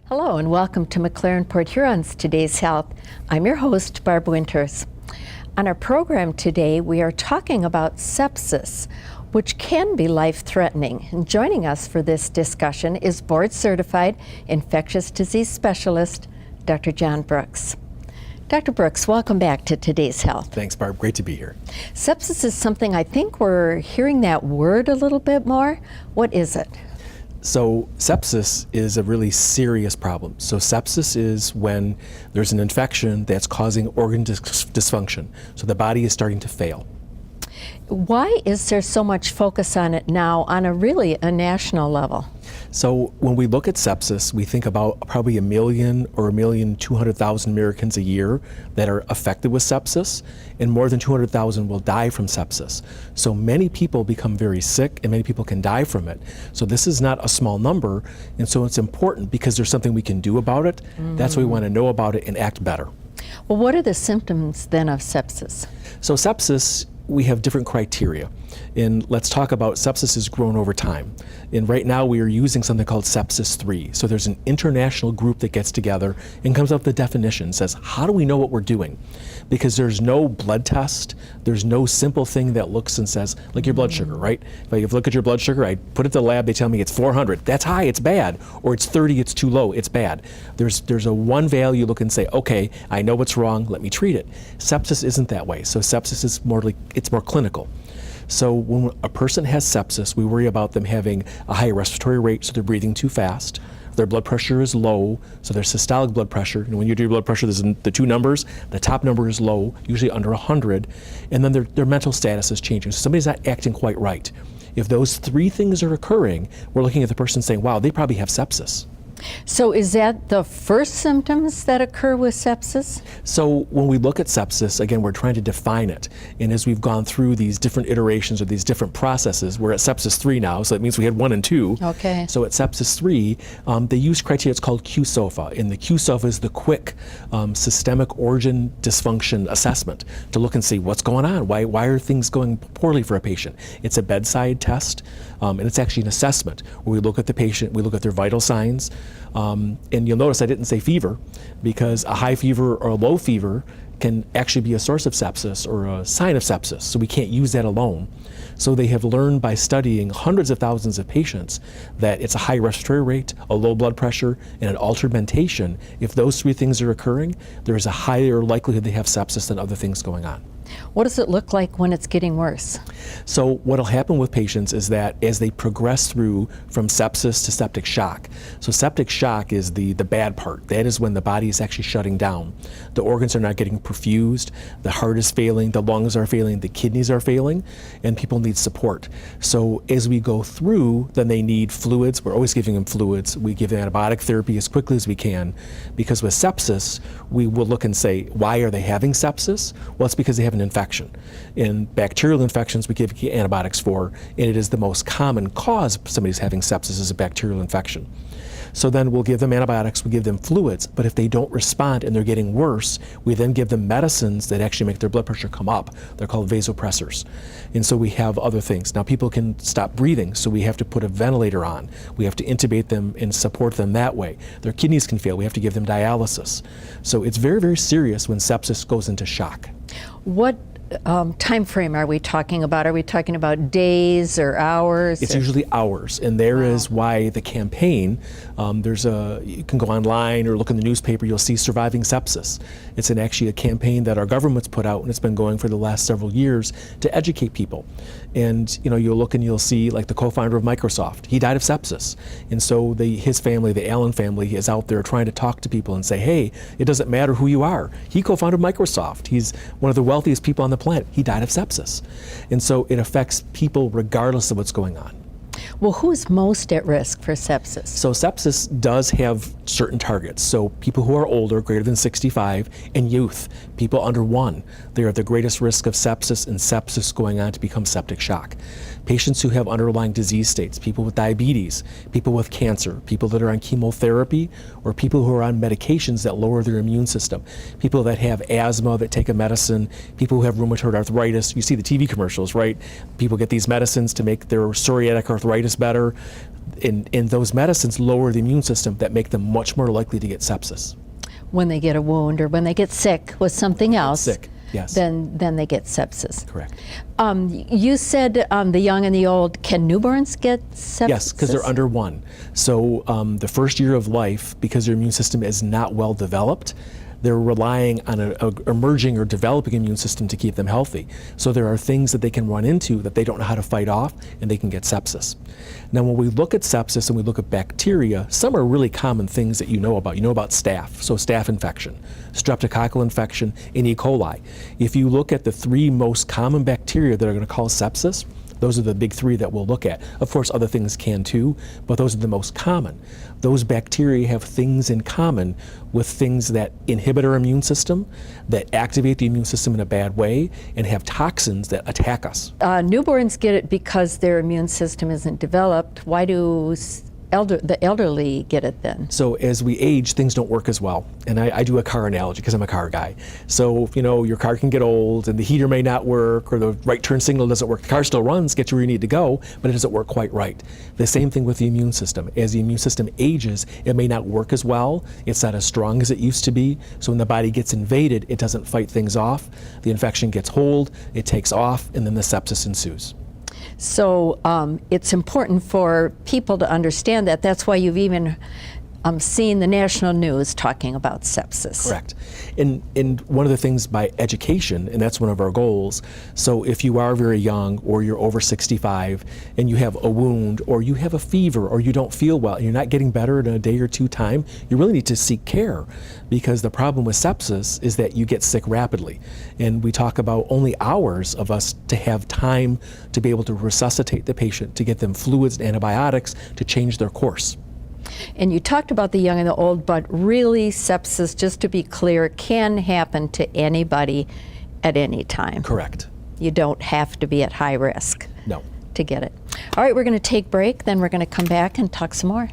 Hello and welcome to McLaren Port Huron's Today's Health. I'm your host, Barb Winters. On our program today, we are talking about sepsis, which can be life-threatening. And joining us for this discussion is board-certified infectious disease specialist, Dr. John Brooks. Dr. Brooks, welcome back to Today's Health. Thanks, Barb. Great to be here. Sepsis is something I think we're hearing that word a little bit more. What is it? So sepsis is a really serious problem. So sepsis is when there's an infection that's causing organ dysfunction. So the body is starting to fail. Why is there so much focus on it now on a national level? So when we look at sepsis, we think about probably 1 million or 1,200,000 Americans a year that are affected with sepsis, and more than 200,000 will die from sepsis. So many people become very sick and many people can die from it. So this is not a small number, and so it's important because there's something we can do about it. That's why we want to know about it and act better. Well, what are the symptoms then of sepsis? So sepsis, we have different criteria. And let's talk about sepsis has grown over time. And right now we are using something called Sepsis 3. So there's an international group that gets together and comes up with the definition, says, how do we know what we're doing? Because there's no blood test, there's no simple thing that looks and says, like your blood sugar, right? If I look at your blood sugar, I put it to the lab, they tell me it's 400, that's high, it's bad. Or it's 30, it's too low, it's bad. There's a one value look and say, okay, I know what's wrong, let me treat it. Sepsis isn't that way. So sepsis is more clinical. So when a person has sepsis, we worry about them having a high respiratory rate, so they're breathing too fast. Their blood pressure is low, so their systolic blood pressure, and when you do your blood pressure, there's the two numbers. The top number is low, usually under 100, and then their mental status is changing. So somebody's not acting quite right. If those three things are occurring, we're looking at the person saying, wow, they probably have sepsis. So is that the first symptoms that occur with sepsis? So when we look at sepsis, again, we're trying to define it. And as we've gone through these different iterations or these different processes, we're at Sepsis 3 now, so that means we had 1 and 2. Okay. So at Sepsis 3, they use criteria, it's called QSOFA. And the QSOFA is the quick systemic organ dysfunction assessment to look and see what's going on. Why are things going poorly for a patient? It's a bedside test, and it's actually an assessment where we look at the patient, we look at their vital signs. And you'll notice I didn't say fever, because a high fever or a low fever can actually be a source of sepsis or a sign of sepsis, so we can't use that alone. So they have learned by studying hundreds of thousands of patients that it's a high respiratory rate, a low blood pressure, and an altered mentation. If those three things are occurring, there is a higher likelihood they have sepsis than other things going on. What does it look like when it's getting worse? So what'll happen with patients is that as they progress through from sepsis to septic shock. So septic shock is the bad part. That is when the body is actually shutting down. The organs are not getting perfused, the heart is failing, the lungs are failing, the kidneys are failing, and people need support. So as we go through, then they need fluids. We're always giving them fluids. We give antibiotic therapy as quickly as we can, because with sepsis, we will look and say, why are they having sepsis? Well, it's because they have an infection. In bacterial infections, we give antibiotics for, and it is the most common cause somebody's having sepsis is a bacterial infection. So then we'll give them antibiotics, we give them fluids, but if they don't respond and they're getting worse, we then give them medicines that actually make their blood pressure come up. They're called vasopressors. And so we have other things. Now people can stop breathing, so we have to put a ventilator on. We have to intubate them and support them that way. Their kidneys can fail, we have to give them dialysis. So it's very, very serious when sepsis goes into shock. What time frame are we talking about? Are we talking about days or hours? It's usually hours, and there is why the campaign, you can go online or look in the newspaper, you'll see Surviving Sepsis. It's actually a campaign that our government's put out, and it's been going for the last several years to educate people. And you'll look and you'll see, like the co-founder of Microsoft, he died of sepsis. And so his family, the Allen family, is out there trying to talk to people and say, hey, it doesn't matter who you are. He co-founded Microsoft. He's one of the wealthiest people on the planet. He died of sepsis. And so it affects people regardless of what's going on. Well, who's most at risk for sepsis? So sepsis does have certain targets. So people who are older, greater than 65, and youth, people under 1, they are at the greatest risk of sepsis and sepsis going on to become septic shock. Patients who have underlying disease states, people with diabetes, people with cancer, people that are on chemotherapy, or people who are on medications that lower their immune system, people that have asthma that take a medicine, people who have rheumatoid arthritis. You see the TV commercials, right? People get these medicines to make their psoriatic arthritis better. And those medicines lower the immune system that make them much more likely to get sepsis. When they get a wound or when they get sick with something else, Sick, yes. then they get sepsis. Correct. You said the young and the old. Can newborns get sepsis? Yes, because they're under 1. So the first year of life, because their immune system is not well developed, they're relying on an emerging or developing immune system to keep them healthy. So there are things that they can run into that they don't know how to fight off, and they can get sepsis. Now, when we look at sepsis and we look at bacteria, some are really common things that you know about. You know about staph, so staph infection, streptococcal infection, and E. coli. If you look at the 3 most common bacteria that are going to cause sepsis, those are the big 3 that we'll look at. Of course, other things can too, but those are the most common. Those bacteria have things in common with things that inhibit our immune system, that activate the immune system in a bad way, and have toxins that attack us. Newborns get it because their immune system isn't developed. Why do the elderly get it then? So as we age, things don't work as well. And I do a car analogy because I'm a car guy. So, your car can get old and the heater may not work or the right turn signal doesn't work. The car still runs, gets you where you need to go, but it doesn't work quite right. The same thing with the immune system. As the immune system ages, it may not work as well. It's not as strong as it used to be. So when the body gets invaded, it doesn't fight things off. The infection gets hold, it takes off, and then the sepsis ensues. So it's important for people to understand that. That's why you've even seen the national news talking about sepsis. Correct. And one of the things by education, and that's one of our goals, so if you are very young or you're over 65 and you have a wound or you have a fever or you don't feel well and you're not getting better in a day or 2 time, you really need to seek care, because the problem with sepsis is that you get sick rapidly. And we talk about only hours of us to have time to be able to resuscitate the patient, to get them fluids and antibiotics to change their course. And you talked about the young and the old, but really sepsis, just to be clear, can happen to anybody at any time. Correct. You don't have to be at high risk No. to get it. All right, we're going to take a break, then we're going to come back and talk some more.